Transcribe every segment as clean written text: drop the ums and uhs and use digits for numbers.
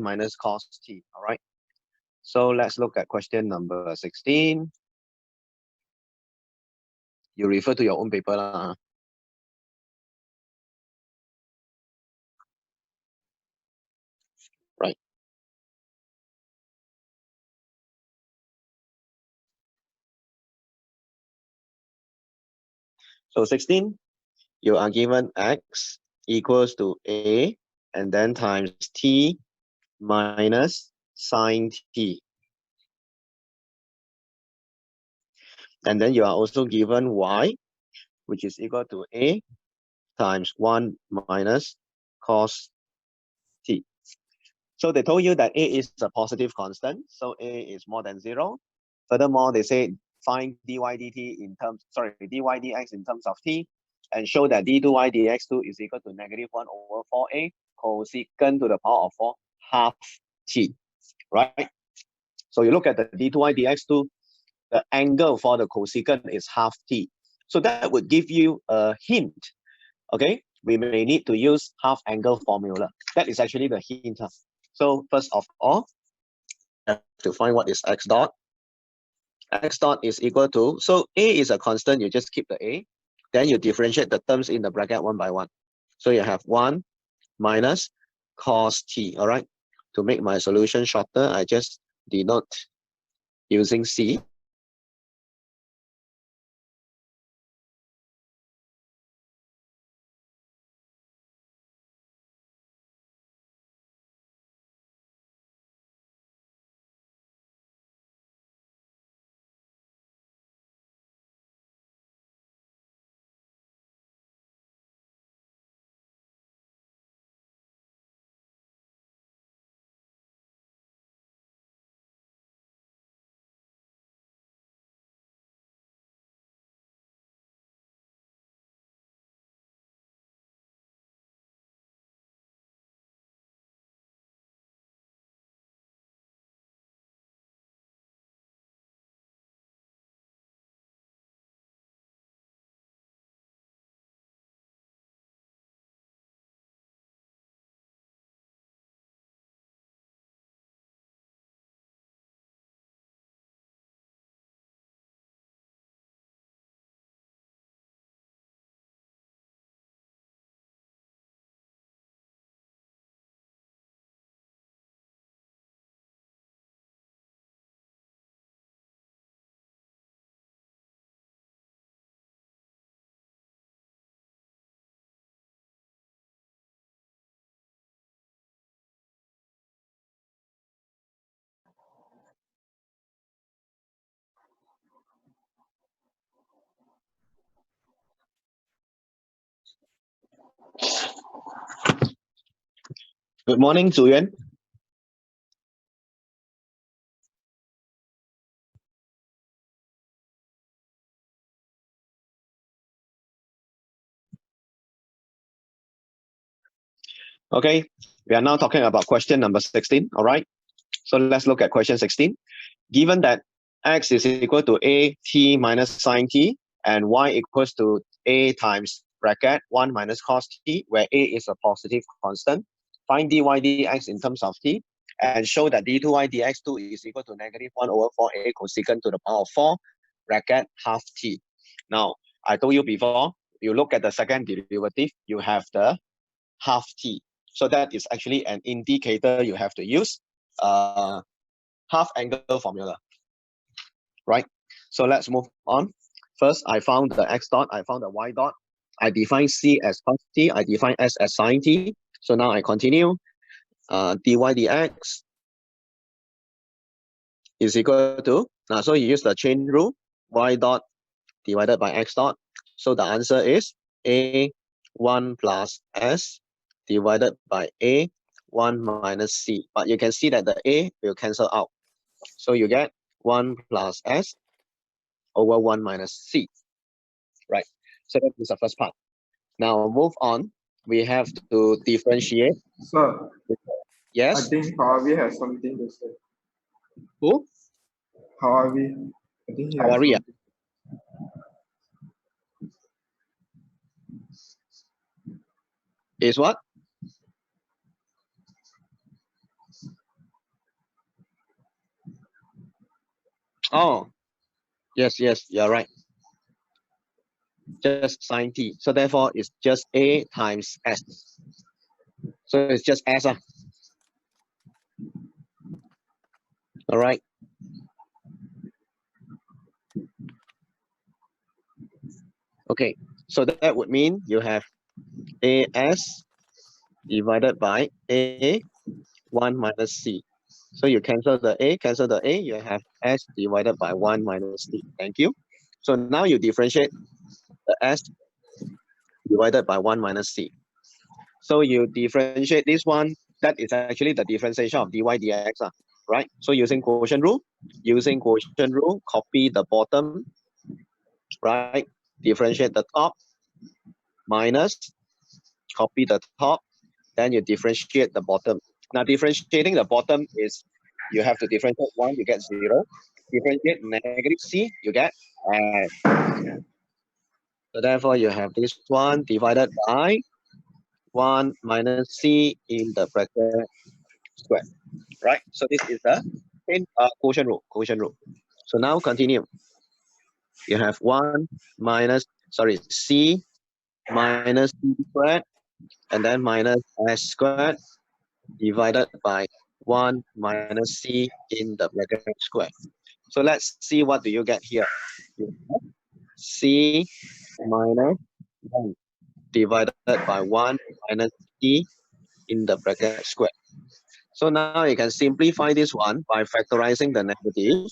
minus cos t. All right. So let's look at question number 16. You refer to your own paper lah. Right. So 16, you are given x equals to a and then times t minus sine t. And then you are also given y, which is equal to a times 1 minus cos t. So they told you that a is a positive constant, so a is more than 0. Furthermore, they say find dy dt in terms, dy dx in terms of t, and show that d2y dx2 is equal to negative 1 over 4a cosecant to the power of 4 half t, right? So you look at the d2y dx2, the angle for the cosecant is half t. So that would give you a hint, okay? We may need to use half angle formula. That is actually the hint. So first of all, I have to find what is x dot. X dot is equal to, so a is a constant, you just keep the a. Then you differentiate the terms in the bracket one by one. So you have 1 minus cos t, all right? To make my solution shorter, I just denote using c. Good morning, Zhu Yuan. Okay, we are now talking about question number 16, all right? So let's look at question 16. Given that x is equal to a t minus sine t and y equals to a times bracket 1 minus cos t, where a is a positive constant, find dy dx in terms of t and show that d2y dx2 is equal to negative 1 over 4a cosecant to the power of 4 bracket half t. Now, I told you before, you look at the second derivative, you have the half t. So that is actually an indicator you have to use. Half angle formula, right? So let's move on. First, I found the x dot, I found the y dot. I define c as cos t, I define s as sine t. So now I continue. Dy dx is equal to, so you use the chain rule, y dot divided by x dot. So the answer is a1 plus s divided by a1 minus c. But you can see that the a will cancel out. So you get 1 plus s over 1 minus c. Right. So that is the first part. Now move on. We have to differentiate. Sir, Yes. I think Harvey has something to say. Who? Harvey. I think he has Hawari. something. Is what? Oh, yes, you're right. Just sine t. So therefore, it's just a times s. So it's just s. All right. Okay. So that would mean you have as divided by a 1 minus c. So you cancel the a, you have s divided by 1 minus c. Thank you. So now you differentiate the s divided by 1 minus c. So you differentiate this one, that is actually the differentiation of dy dx, right? So using quotient rule, copy the bottom, right? Differentiate the top, minus, copy the top, then you differentiate the bottom. Now differentiating the bottom is, you have to differentiate 1, you get 0. Differentiate negative c, you get s. So therefore you have this one divided by 1 minus c in the bracket square, right? So this is the quotient rule. So now continue. You have 1 minus, c minus c squared, and then minus s squared divided by 1 minus c in the bracket square. So let's see, what do you get here? You have c minus 1 divided by 1 minus c in the bracket square. So now you can simplify this one by factorizing the negative.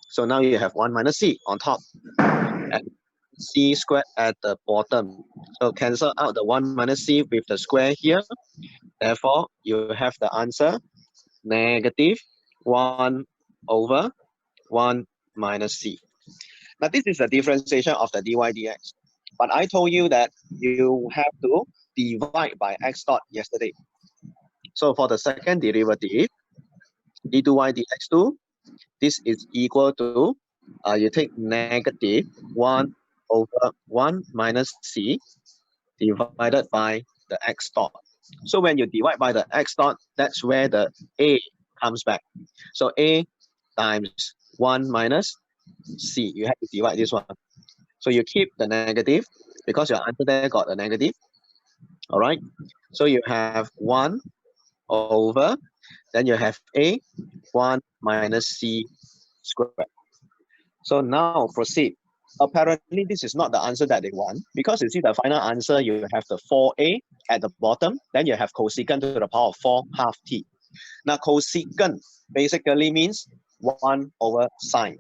So now you have 1 minus c on top and c squared at the bottom. So cancel out the 1 minus c with the square here. Therefore, you have the answer negative 1 over 1 minus c. Now this is the differentiation of the dy dx. But I told you that you have to divide by x dot yesterday. So for the second derivative, d2y dx2, this is equal to, you take negative 1 over 1 minus c divided by the x dot. So when you divide by the x dot, that's where the a comes back. So a times 1 minus c, you have to divide this one. So you keep the negative because your answer there got a negative. All right. So you have 1 over, then you have a 1 minus c squared. So now proceed. Apparently, this is not the answer that they want, because you see the final answer, you have the 4a at the bottom, then you have cosecant to the power of 4 half t. Now cosecant basically means 1 over sine.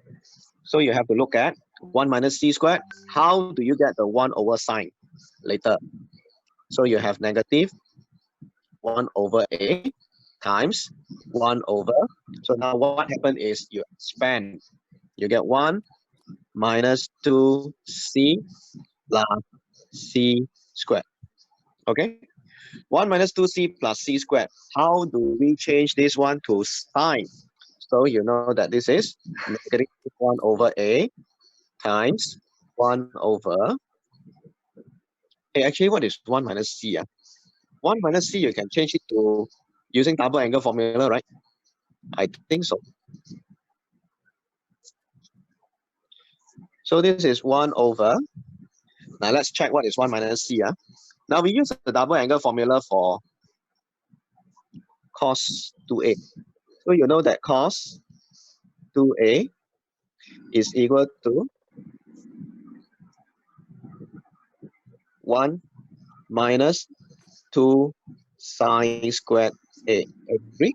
So you have to look at 1 minus c squared. How do you get the 1 over sine later? So you have negative 1 over a times 1 over. So now what happened is you expand. You get 1 minus 2c plus c squared. Okay? 1 minus 2c plus c squared. How do we change this one to sine? So you know that this is negative 1 over a times 1 over. Hey, actually, what is 1 minus c? 1 minus c, you can change it to using double angle formula, right? I think so. So this is 1 over. Now let's check what is 1 minus c. Now we use the double angle formula for cos 2a. So you know that cos 2a is equal to 1 minus 2 sine squared a. Agree?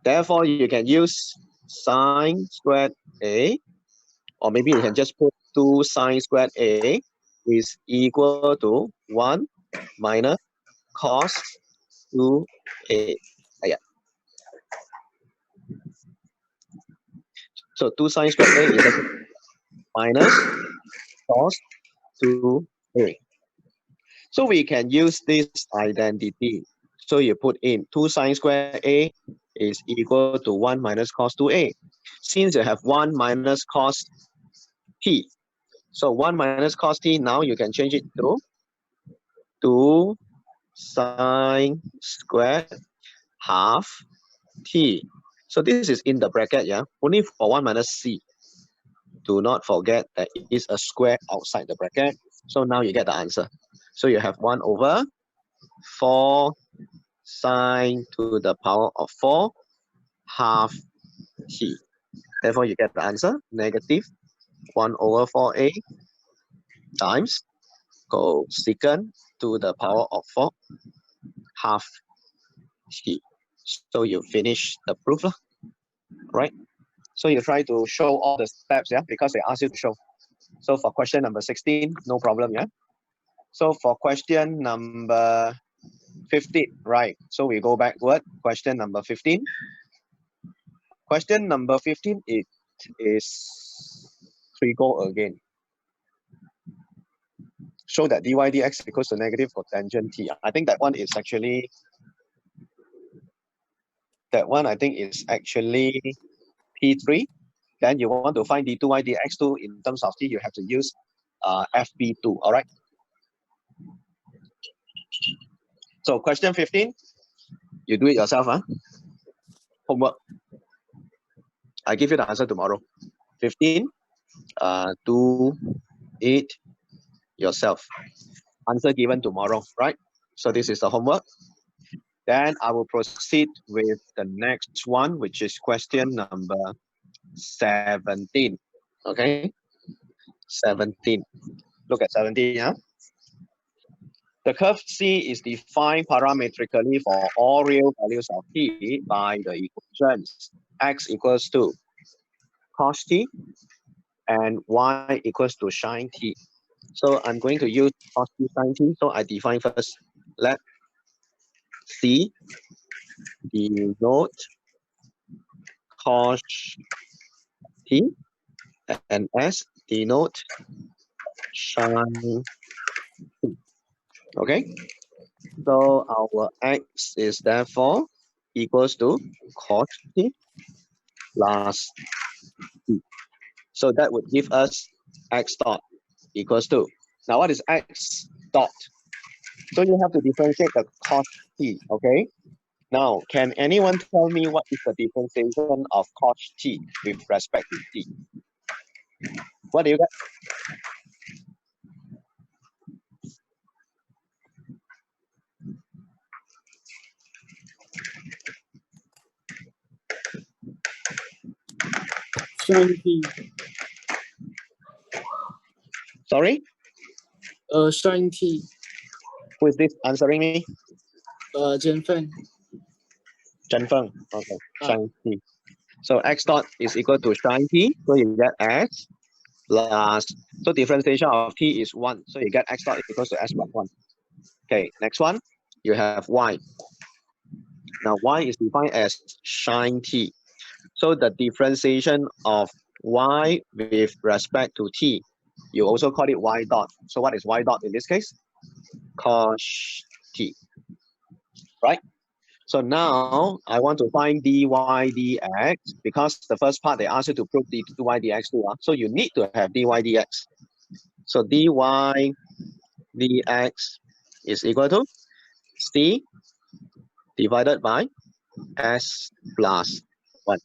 Therefore, you can use sine squared a, or maybe you can just put 2 sine squared a is equal to 1 minus cos 2a. Yeah. So 2 sine squared a is minus cos 2a. So we can use this identity. So you put in 2 sine squared a is equal to 1 minus cos 2a. Since you have 1 minus cos t, so 1 minus cos t, now you can change it to 2 sine squared half t. So this is in the bracket, yeah, only for 1 minus c. do not forget there is a square outside the bracket. So now you get the answer. So you have 1 over 4 sine to the power of 4 half t. Therefore, you get the answer, negative 1 over 4a times cosecant to the power of 4 half t. So you finish the proof, right? So you try to show all the steps, yeah, because they ask you to show. So for question number 16, no problem, yeah. So for question number 15, right? So we go backward. Question number 15. Question number 15, it is trigo again. Show that dy dx equals to negative cotangent t. I think that one is actually, P3. Then you want to find d2y dx2 in terms of t, you have to use FP2, all right? So question 15, you do it yourself, huh? Homework. I give you the answer tomorrow. 15, do it yourself. Answer given tomorrow, right? So this is the homework. Then I will proceed with the next one, which is question number 17. Okay, 17. Look at 17, yeah? The curve C is defined parametrically for all real values of t by the equations x equals to cos t and y equals to sine t. So I'm going to use cos t sine t. So I define first. Let C denote cos t and S denote sine t. Okay. So our x is therefore equals to cos t plus t. So that would give us x dot equals to. Now what is x dot? So you have to differentiate the cos t, okay? Now, can anyone tell me what is the differentiation of cos t with respect to t? What do you get? Sine t. Sorry? Sine t. Who is this answering me? Chen Feng. Chen Feng. Okay, sine t. So x dot is equal to sine t. So you get s plus, so differentiation of t is 1. So you get x dot equals to s plus 1. Okay, next one, you have y. Now y is defined as sine t. So the differentiation of y with respect to t, you also call it y dot. So what is y dot in this case? Cos t, right? So now I want to find dy dx because the first part they ask you to prove dy dx too. So you need to have dy dx. So dy dx is equal to c divided by s plus 1.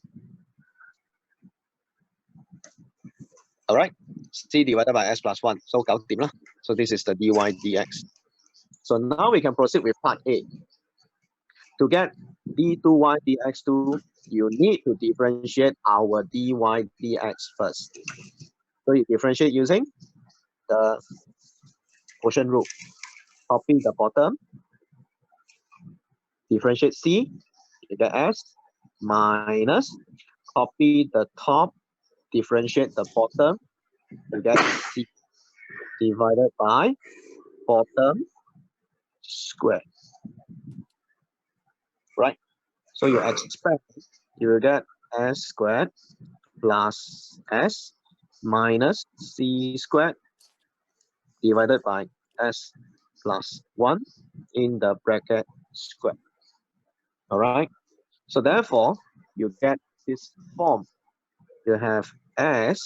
All right, c divided by s plus 1. So 搞掂啦. So this is the dy dx. So now we can proceed with part A. To get d2y dx2, you need to differentiate our dy dx first. So you differentiate using the quotient rule. Copy the bottom, differentiate c, you get s, minus, copy the top, differentiate the bottom, you get c divided by bottom square. Right? So you expect you will get s squared plus s minus c squared divided by s plus 1 in the bracket square. All right. So therefore, you get this form. You have s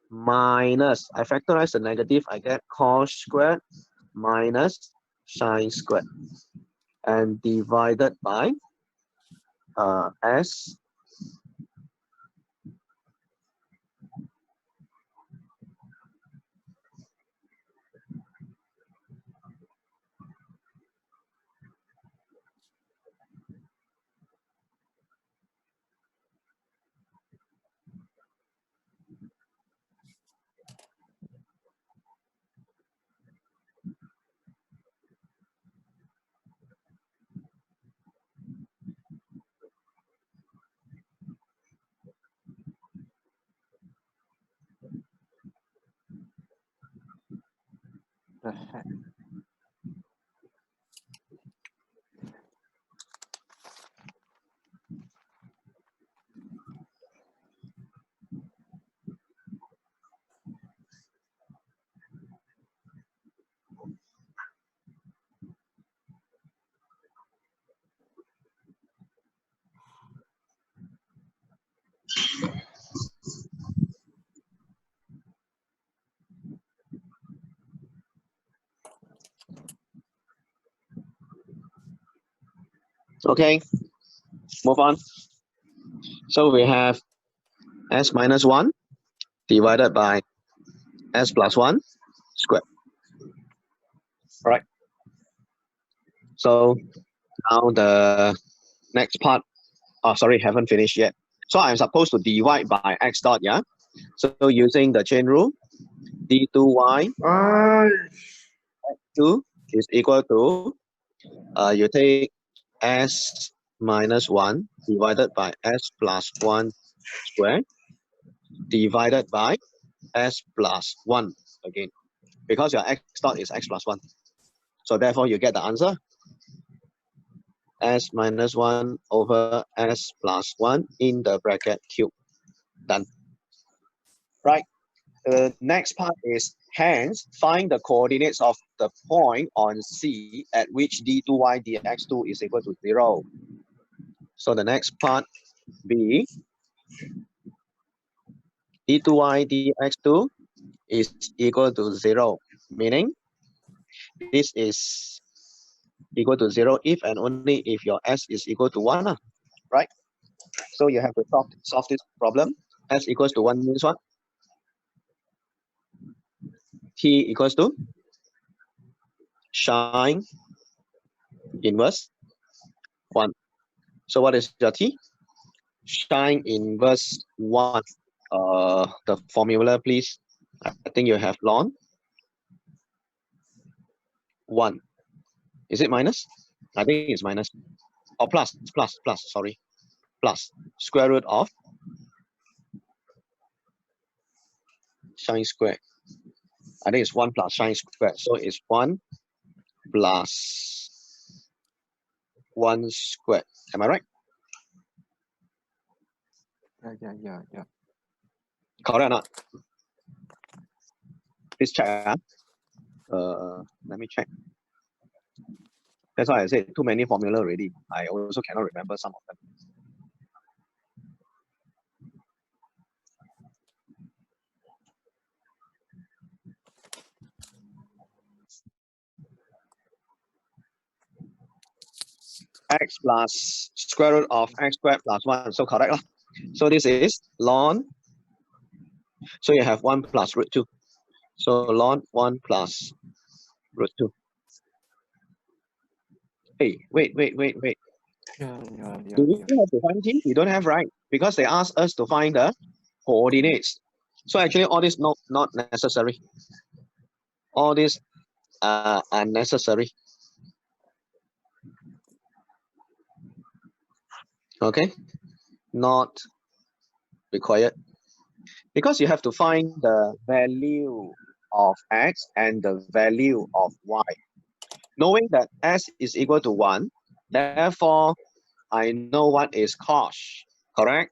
minus, I factorize the negative, I get cos squared minus sine squared and divided by s the heck? Okay, move on. So we have s minus 1 divided by s plus 1 squared. Right. So now the next part, oh, sorry, haven't finished yet. So I'm supposed to divide by x dot, yeah? So using the chain rule, d2y Ah, 2 is equal to, you take s minus 1 divided by s plus 1 squared divided by s plus 1 again, because your x dot is x plus 1. So therefore you get the answer, s minus 1 over s plus 1 in the bracket cube. Done. Right. The next part is, hence, find the coordinates of the point on C at which d2y dx2 is equal to 0. So the next part, B, d2y dx2 is equal to 0, meaning this is equal to 0 if and only if your s is equal to 1, right? So you have to solve this problem. S equals to 1 means what? T equals to sine inverse 1. So what is your T? Sine inverse 1. The formula, please. I think you have ln 1. Is it minus? I think it's minus. Or plus, sorry. Plus square root of sine square. I think it's 1 plus sine square. So it's 1 plus 1 squared. Am I right? Yeah. Correct or not? Please check. Let me check. That's why I said too many formula already. I also cannot remember some of them. X plus square root of x squared plus 1. So correct lah. So this is ln. So you have 1 plus root 2. So ln 1 plus root 2. Hey, wait. Yeah. Do we have to find t? We don't have, right? Because they asked us to find the coordinates. So actually all this not necessary. All this are unnecessary. Okay? Not required. Because you have to find the value of x and the value of y. Knowing that s is equal to 1, therefore I know what is cos, correct?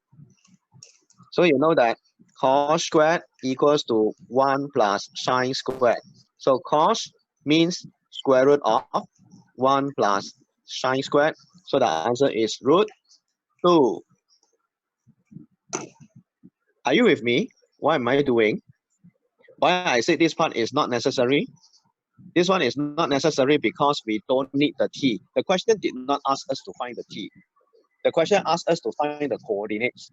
So you know that cos squared equals to 1 plus sine squared. So cos means square root of 1 plus sine squared. So the answer is root 2. Are you with me? What am I doing? Why I said this part is not necessary? This one is not necessary because we don't need the t. The question did not ask us to find the t. The question asked us to find the coordinates.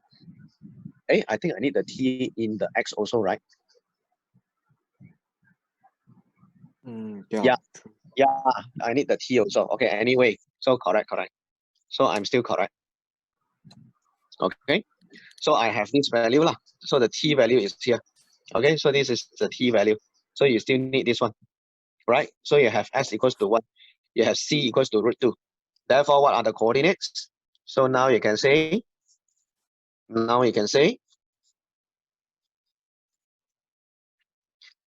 Hey, I think I need the t in the x also, right? Yeah. Yeah, I need the t also. Okay, anyway, so correct. So I'm still correct. Okay, so I have this value lah. So the t value is here. Okay, so this is the t value. So you still need this one, right? So you have s equals to 1. You have c equals to root 2. Therefore, what are the coordinates? So now you can say,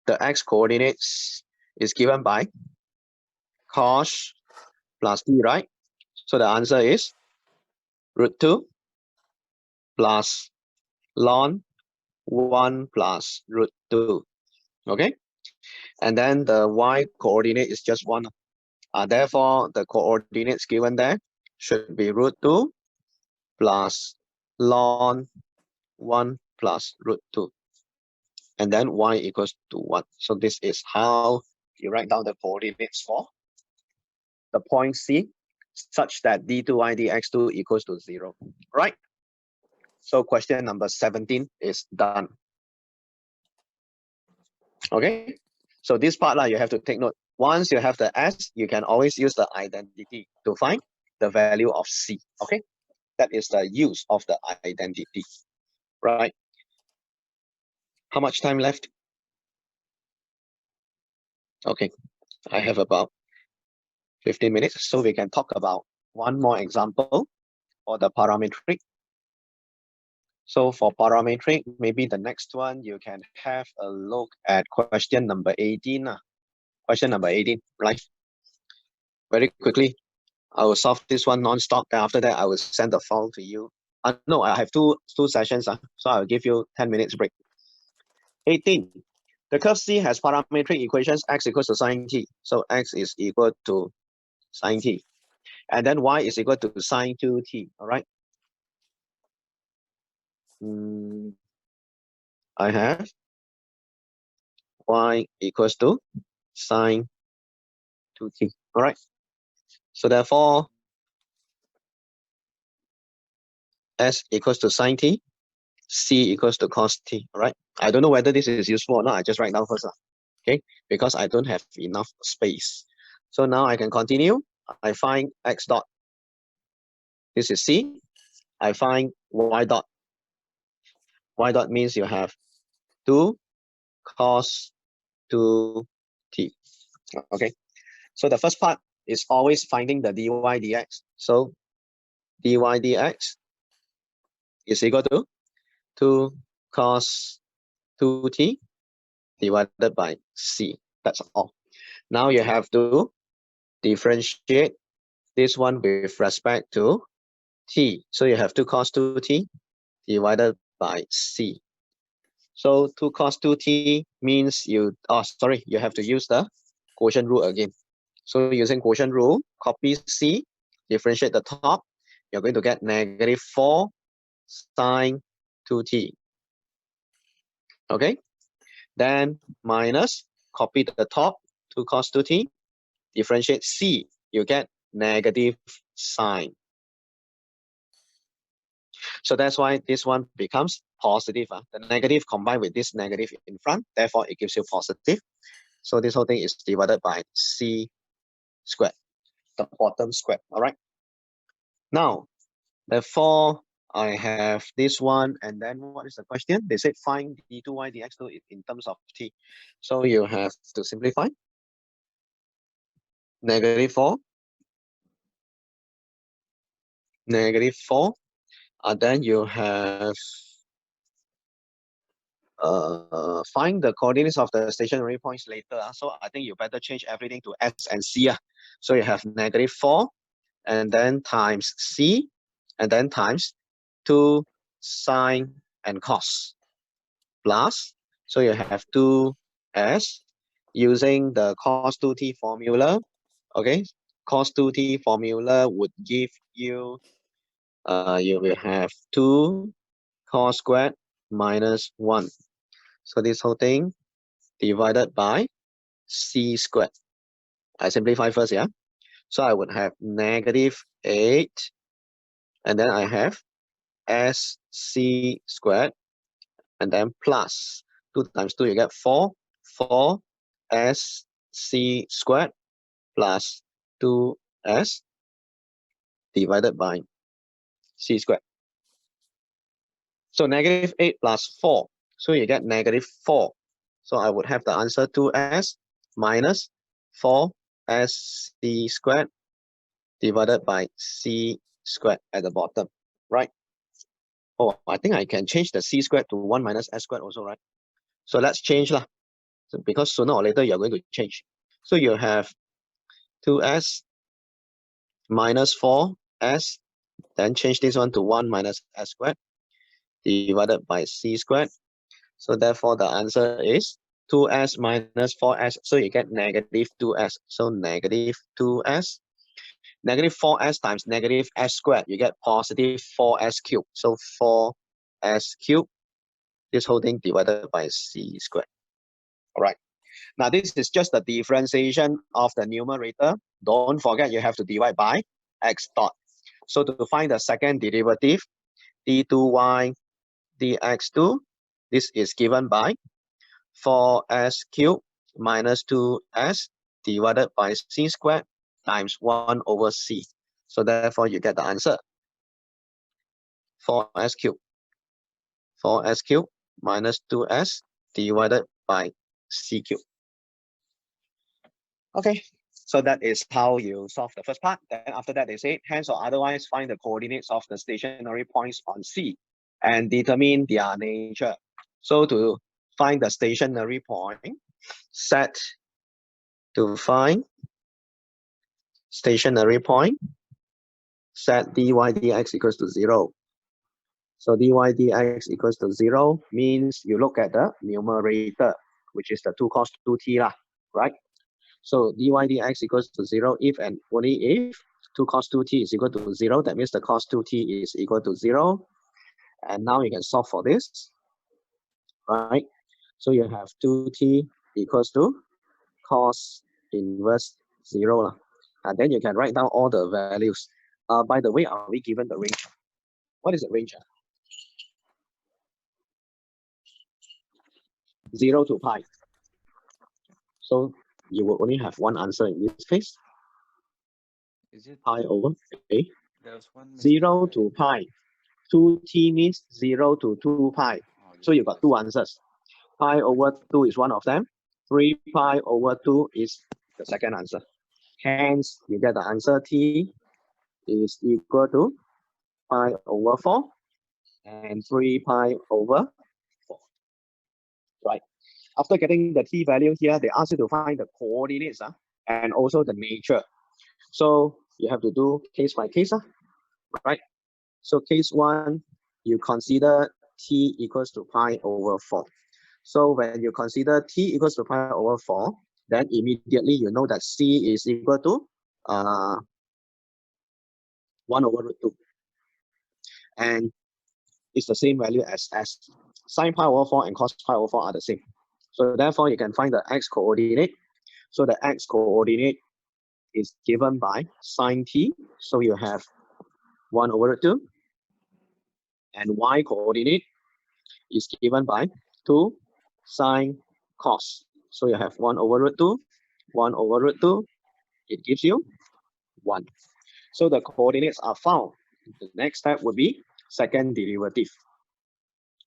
the x coordinates is given by cos plus t, right? So the answer is root 2 plus ln 1 plus root 2. Okay? And then the y coordinate is just 1. Therefore, the coordinates given there should be root 2 plus ln 1 plus root 2. And then y equals to 1. So this is how you write down the coordinates for the point C, such that d2y dx2 equals to 0. Right? So question number 17 is done. Okay? So this part, you have to take note. Once you have the S, you can always use the identity to find the value of C. Okay? That is the use of the identity. Right? How much time left? Okay. I have about 15 minutes, so we can talk about one more example for the parametric. So for parametric, maybe the next one you can have a look at question number 18. Question number 18, right? Very quickly, I will solve this one non-stop. After that, I will send the file to you. No, I have two sessions, so I'll give you 10 minutes break. 18. The curve C has parametric equations x equals to sine t. So x is equal to sine t. And then y is equal to sine 2t, all right? I have y equals to sine 2t, all right? So therefore, s equals to sine t, c equals to cos t, all right? I don't know whether this is useful or not. I just write down first, okay? Because I don't have enough space. So now I can continue. I find x dot. This is c. I find y dot. Y dot means you have 2 cos 2t, okay? So the first part is always finding the dy dx. So dy dx is equal to 2 cos 2t divided by c. That's all. Now you have to differentiate this one with respect to t. So you have 2 cos 2t divided by c. So 2 cos 2t means you have to use the quotient rule again. So using quotient rule, copy c, differentiate the top, you're going to get negative 4 sine 2t. Okay? Then minus, copy the top, 2 cos 2t, differentiate c, you get negative sine. So that's why this one becomes positive. The negative combined with this negative in front, therefore it gives you positive. So this whole thing is divided by c squared, the bottom square, all right? Now, therefore, I have this one, and then what is the question? They said find d2y dx2 in terms of t. So you have to simplify. Negative 4. Negative 4. Then you have find the coordinates of the stationary points later. So I think you better change everything to s and c. So you have negative 4, and then times c, and then times 2 sine and cos, plus, so you have 2s using the cos 2t formula. Okay, cos 2t formula would give you, you will have 2 cos squared minus 1. So this whole thing divided by c squared. I simplify first, yeah? So I would have negative 8, and then I have sc squared, and then plus 2 times 2, you get 4. 4 sc squared plus 2s divided by c squared. So negative 8 plus 4. So you get negative 4. So I would have the answer 2s minus 4sc squared divided by c squared at the bottom, right? Oh, I think I can change the c squared to 1 minus s squared also, right? So let's change lah. So because sooner or later you're going to change. So you have 2s minus 4s, then change this one to 1 minus s squared divided by c squared. So therefore the answer is 2s minus 4s. So you get negative 2s. So negative 2s. Negative 4s times negative s squared, you get positive 4s cubed. So 4s cubed, this whole thing divided by c squared. All right. Now this is just the differentiation of the numerator. Don't forget you have to divide by x dot. So to find the second derivative, d2y dx2, this is given by 4s cubed minus 2s divided by c squared times 1 over c. So therefore you get the answer 4s cubed. 4s cubed minus 2s divided by c cubed. Okay, so that is how you solve the first part. Then after that, they say hence or otherwise find the coordinates of the stationary points on C and determine their nature. So to find the stationary point, set to find stationary point, set dy dx equals to 0. So dy dx equals to 0 means you look at the numerator, which is the 2 cos 2t lah, right? So dy dx equals to 0 if and only if 2 cos 2t is equal to 0. That means the cos 2t is equal to 0. And now you can solve for this, right? So you have 2t equals to cos inverse 0 lah. And then you can write down all the values. By the way, are we given the range? What is the range? 0 to pi. So you will only have one answer in this case. Is it? Pi over a. There was one 0 mistake, to pi. 2t means 0 to 2 pi. right? Oh, So you got two answers. Pi over 2 is one of them. 3 pi over 2 is the second answer. Hence, you get the answer t is equal to pi over 4 and 3 pi over 4. Right. After getting the t value here, they ask you to find the coordinates and also the nature. So you have to do case by case, right? So case 1, you consider t equals to pi over 4. So when you consider t equals to pi over 4, then immediately you know that c is equal to 1 over root 2. And it's the same value as s. Sine pi over 4 and cos pi over 4 are the same. So therefore, you can find the x coordinate. So the x coordinate is given by sine t. So you have 1 over root 2. And y coordinate is given by 2 sine cos. So you have 1 over root 2, 1 over root 2. It gives you 1. So the coordinates are found. The next step would be second derivative.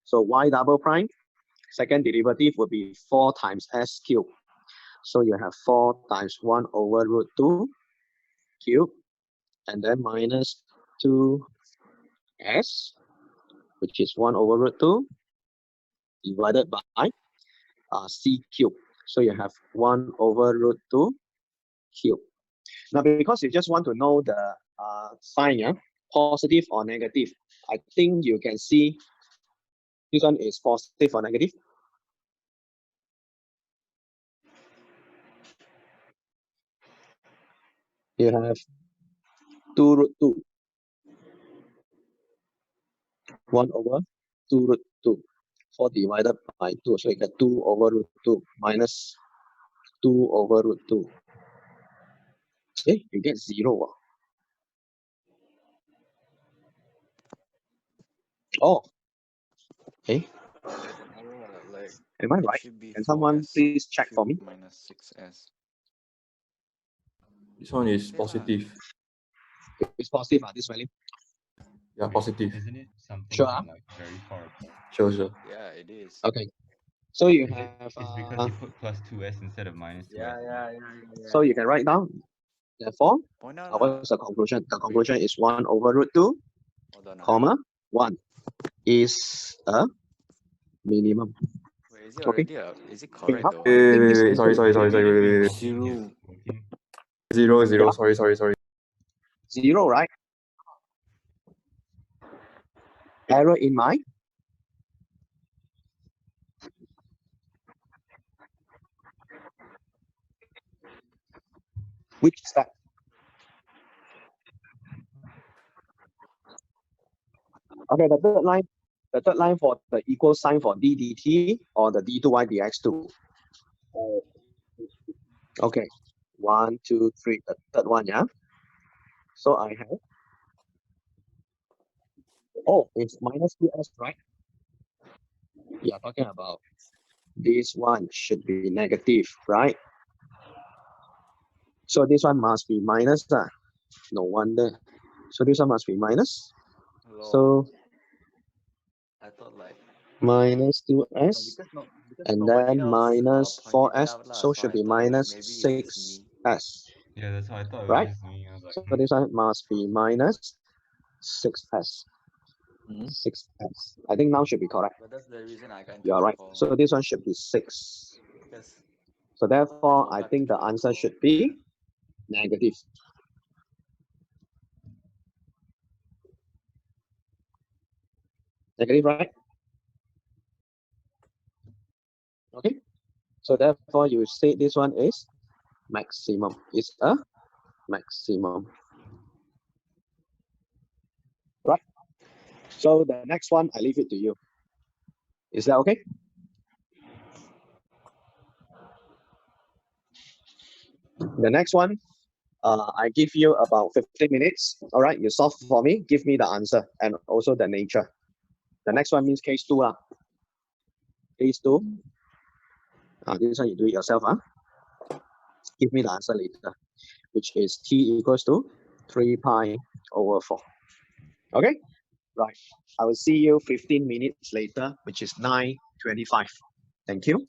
So y double prime, second derivative would be 4 times s cubed. So you have 4 times 1 over root 2 cubed, and then minus 2s, which is 1 over root 2, divided by c cubed. So you have 1 over root 2 cubed. Now, because you just want to know the sign, positive or negative, I think you can see this one is positive or negative. You have 2 root 2. 1 over 2 root 2. 4 divided by 2. So you get 2 over root 2 minus 2 over root 2. You get 0. Oh. Okay. Like, am I it right? should be Can someone 4s please check for me? minus 6s. This one is Okay lah. positive. It's positive, this value. Yeah, positive. Isn't it something Sure. that, like very far apart? Sure. Yeah, it is. Okay. So you Is it? have It's because you put plus 2s instead of minus 2s. Yeah. so you can write down. Therefore, Point out what's the conclusion? The conclusion is 1 over root 2, Hold on. comma 1 is a minimum. Wait, Is it Okay. already is it correct how- though? Wait, sorry, Wait, wait. Zero. 0, Yeah. sorry. 0, right? Error in my which step? Okay, the third line for the equal sign for d dt or the d2y dx2. Okay, 1, 2, 3, the third one, yeah. So I have, oh, it's minus 2s, right? Yeah, talking about this one should be negative, right? So this one must be minus, no wonder. So this one must be minus. Lol. So I thought like minus 2s, because and nobody then else minus pointed it 4s, out lah, so so should I be thought like minus maybe it's just me. 6s, Yeah, that's what I thought. It was right? just me. I was like, So this one must be minus 6s. Mhm. 6s. I think now should be correct. But that's the reason I can't You're right. recall. So this one should be 6. Because So therefore, go I back think to the answer should be negative. Negative, right? Okay. So therefore, you say this one is maximum. It's a maximum. Right? So the next one, I leave it to you. Is that okay? The next one, I give you about 15 minutes. All right, you solve for me, give me the answer and also the nature. The next one means case 2. Case 2. This one you do it yourself. Give me the answer later, which is t equals to 3 pi over 4. Okay? Right. I will see you 15 minutes later, which is 9:25. Thank you.